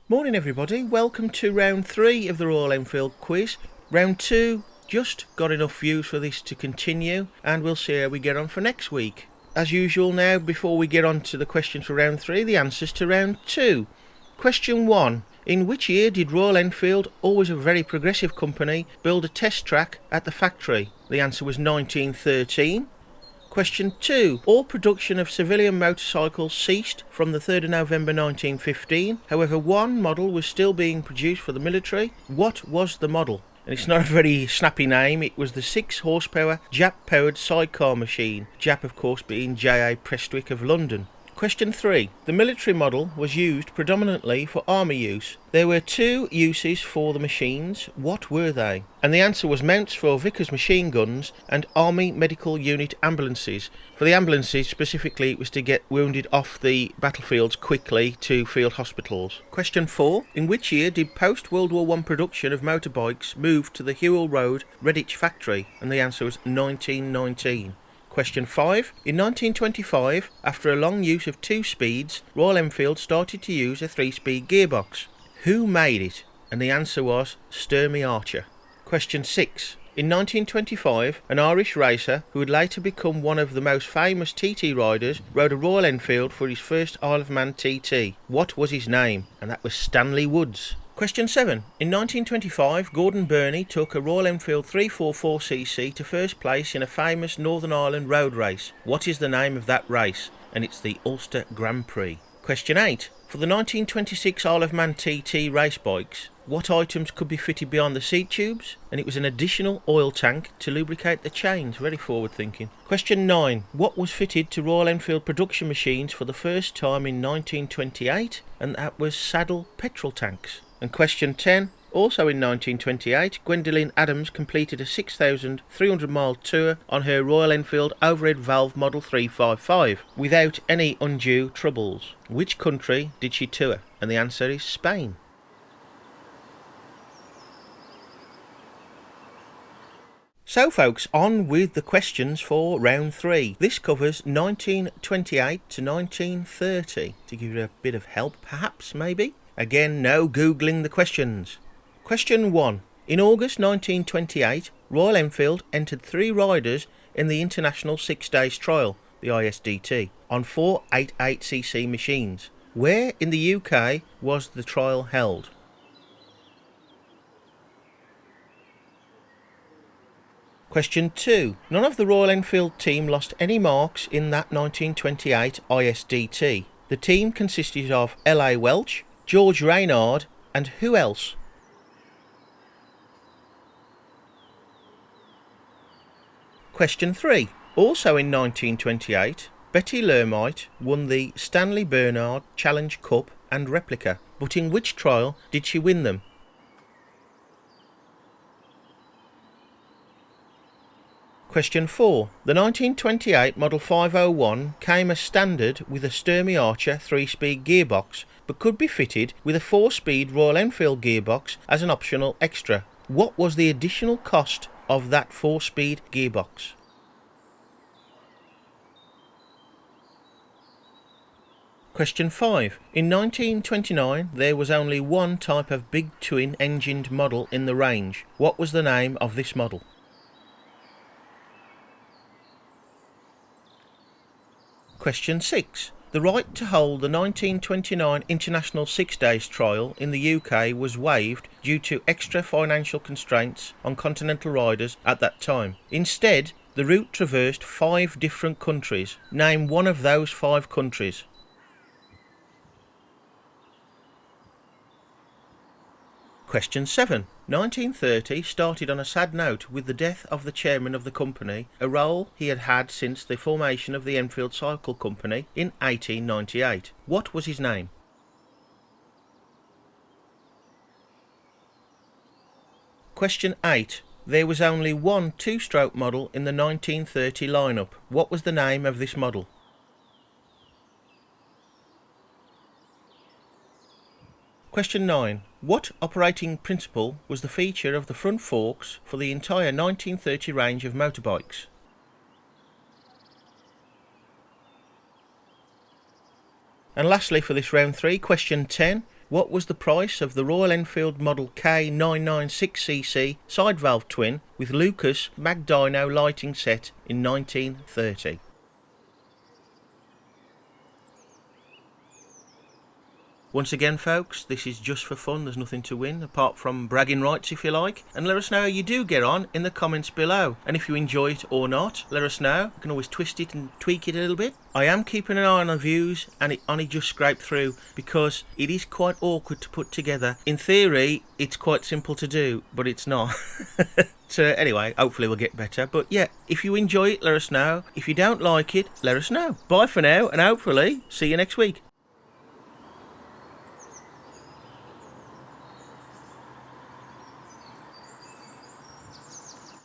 Morning everybody, welcome to round 3 of the Royal Enfield quiz. Round 2 just got enough views for this to continue, and we'll see how we get on for next week. As usual now, before we get on to the questions for round 3, the answers to round 2. Question 1. In which year did Royal Enfield, always a very progressive company, build a test track at the factory? The answer was 1913. Question 2. All production of civilian motorcycles ceased from the 3rd of November 1915. However, one model was still being produced for the military. What was the model? And it's not a very snappy name. It was the 6 horsepower Jap-powered sidecar machine. Jap, of course, being J.A. Prestwick of London. Question 3. The military model was used predominantly for army use. There were 2 uses for the machines. What were they? And the answer was mounts for Vickers machine guns and Army Medical Unit ambulances. For the ambulances specifically, it was to get wounded off the battlefields quickly to field hospitals. Question 4. In which year did post-World War I production of motorbikes move to the Hewell Road, Redditch factory? And the answer was 1919. Question 5. In 1925, after a long use of 2 speeds, Royal Enfield started to use a 3-speed gearbox. Who made it? And the answer was Lermitte. Question 6. In 1925, an Irish racer, who would later become one of the most famous TT riders, rode a Royal Enfield for his first Isle of Man TT. What was his name? And that was Stanley Woods. Question 7. In 1925, Gordon Burney took a Royal Enfield 344cc to first place in a famous Northern Ireland road race. What is the name of that race? And it's the Ulster Grand Prix. Question 8. For the 1926 Isle of Man TT race bikes, what items could be fitted beyond the seat tubes? And it was an additional oil tank to lubricate the chains. Very forward thinking. Question 9. What was fitted to Royal Enfield production machines for the first time in 1928? And that was saddle petrol tanks. And question 10. Also in 1928, Gwendolyn Adams completed a 6,300 mile tour on her Royal Enfield overhead valve Model 355 without any undue troubles. Which country did she tour? And the answer is Spain. So folks, on with the questions for round 3. This covers 1928 to 1930, to give you a bit of help perhaps, maybe. Again, no googling the questions. Question 1. In August 1928, Royal Enfield entered 3 riders in the International 6 Days Trial, the ISDT, on 4 88cc machines. Where in the UK was the trial held? Question 2. None of the Royal Enfield team lost any marks in that 1928 ISDT. The team consisted of L.A. Welch, George Reynard, and who else? Question 3. Also in 1928, Betty Lermitte won the Stanley Bernard Challenge Cup and Replica, but in which trial did she win them? Question 4. The 1928 Model 501 came as standard with a Lermitte 3-speed gearbox, but could be fitted with a 4-speed Royal Enfield gearbox as an optional extra. What was the additional cost of that 4-speed gearbox? Question 5. In 1929, there was only one type of big twin-engined model in the range. What was the name of this model? Question 6. The right to hold the 1929 International 6 Days Trial in the UK was waived due to extra financial constraints on continental riders at that time. Instead, the route traversed 5 different countries. Name one of those 5 countries. Question 7. 1930 started on a sad note with the death of the chairman of the company, a role he had had since the formation of the Enfield Cycle Company in 1898. What was his name? Question 8. There was only one 2-stroke model in the 1930 lineup. What was the name of this model? Question 9. What operating principle was the feature of the front forks for the entire 1930 range of motorbikes? And lastly for this round 3, question 10. what was the price of the Royal Enfield Model K996cc side valve twin with Lucas Magdino lighting set in 1930? Once again, folks, this is just for fun. There's nothing to win apart from bragging rights, if you like. And let us know how you do get on in the comments below. And if you enjoy it or not, let us know. You can always twist it and tweak it a little bit. I am keeping an eye on the views, and it only just scraped through because it is quite awkward to put together. In theory, it's quite simple to do, but it's not. So anyway, hopefully we'll get better. But yeah, if you enjoy it, let us know. If you don't like it, let us know. Bye for now, and hopefully see you next week.